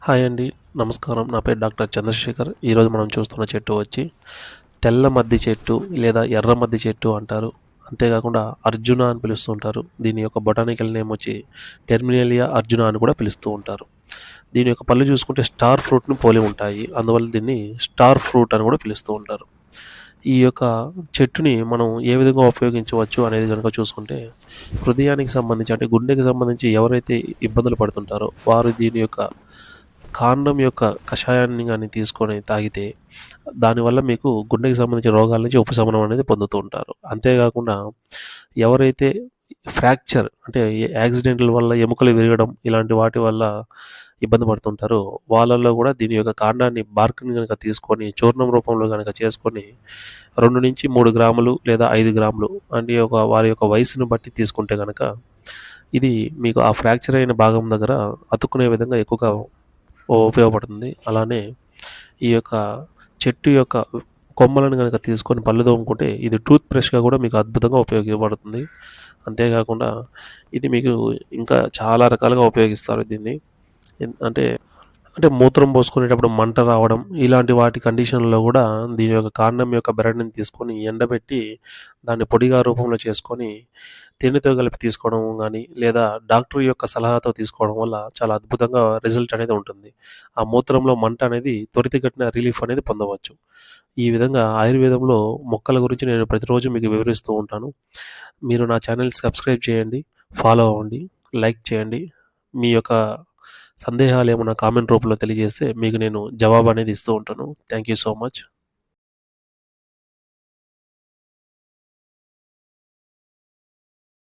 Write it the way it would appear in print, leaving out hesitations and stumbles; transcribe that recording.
Hi అండి. నమస్కారం. నా పేరు డాక్టర్ చంద్రశేఖర్. ఈరోజు మనం చూస్తున్న చెట్టు వచ్చి తెల్ల మద్ది చెట్టు లేదా ఎర్ర మద్ది చెట్టు అంటారు. అంతేకాకుండా అర్జున అని పిలుస్తూ ఉంటారు. దీని యొక్క బొటానికల్ నేమ్ వచ్చి టెర్మినేలియా అర్జున అని కూడా పిలుస్తూ ఉంటారు. దీని యొక్క పళ్ళు చూసుకుంటే స్టార్ ఫ్రూట్‌ని పోలి ఉంటాయి. అందువల్ల దీన్ని స్టార్ ఫ్రూట్ అని కూడా పిలుస్తూ ఉంటారు. ఈ యొక్క చెట్టుని మనం ఏ విధంగా ఉపయోగించవచ్చు అనేది గనుక చూసుకుంటే, హృదయానికి సంబంధించి అంటే గుండెకి సంబంధించి ఎవరైతే ఇబ్బందులు పడుతుంటారో వారు దీని యొక్క కాండం యొక్క కషాయాన్ని గాని తీసుకొని తాగితే, దానివల్ల మీకు గుండెకి సంబంధించిన రోగాల నుంచి ఉపశమనం అనేది పొందుతూ ఉంటారు. అంతేగాకుండా ఎవరైతే ఫ్రాక్చర్ అంటే యాక్సిడెంట్‌ల వల్ల ఎముకలు విరగడం ఇలాంటి వాటి వల్ల ఇబ్బంది పడుతుంటారో, వాళ్ళలో కూడా దీని యొక్క కాండాన్ని బార్క్‌ని గనక తీసుకొని చూర్ణం రూపంలో గనక చేసుకొని 2-3 గ్రాములు లేదా 5 గ్రాములు అంటే వారి యొక్క వయసును బట్టి తీసుకుంటే గనక, ఇది మీకు ఆ ఫ్రాక్చర్ అయిన భాగం దగ్గర అతుక్కునే విధంగా ఎక్కువగా ఉపయోగపడుతుంది. అలానే ఈ యొక్క చెట్టు యొక్క కొమ్మలను గనక తీసుకొని పళ్ళు తోముకుంటే ఇది టూత్ బ్రష్‌గా కూడా మీకు అద్భుతంగా ఉపయోగపడుతుంది. అంతేకాకుండా ఇది మీకు ఇంకా చాలా రకాలుగా ఉపయోగిస్తారు దీన్ని. అంటే అంటే మూత్రం పోసుకునేటప్పుడు మంట రావడం, ఇలాంటి వాటి కండిషన్‌లో గూడా దీని యొక్క కాండం యొక్క బెరడుని తీసుకొని ఎండబెట్టి, దాన్ని పొడిగా రూపంలో చేసుకొని, తేనెతో కలిపి తీసుకోవడం గానీ, లేదా డాక్టర్ యొక్క సలహాతో తీసుకోవడం వల్ల చాలా అద్భుతంగా రిజల్ట్ అనేది ఉంటుంది. ఆ మూత్రంలో మంట అనేది త్వరితగతిన రిలీఫ్ అనేది పొందవచ్చు. ఈ విధంగా ఆయుర్వేదంలో మొక్కల గురించి నేను ప్రతిరోజు మీకు వివరిస్తూ ఉంటాను. మీరు నా ఛానెల్ సబ్స్క్రైబ్ చేయండి, ఫాలో అవ్వండి, లైక్ చేయండి. మీ యొక్క సందేహాలేమన్నా కామెంట్ రూపంలో తెలియజేస్తే మీకు నేను జవాబనేది ఇస్తూ ఉంటాను. Thank you so much.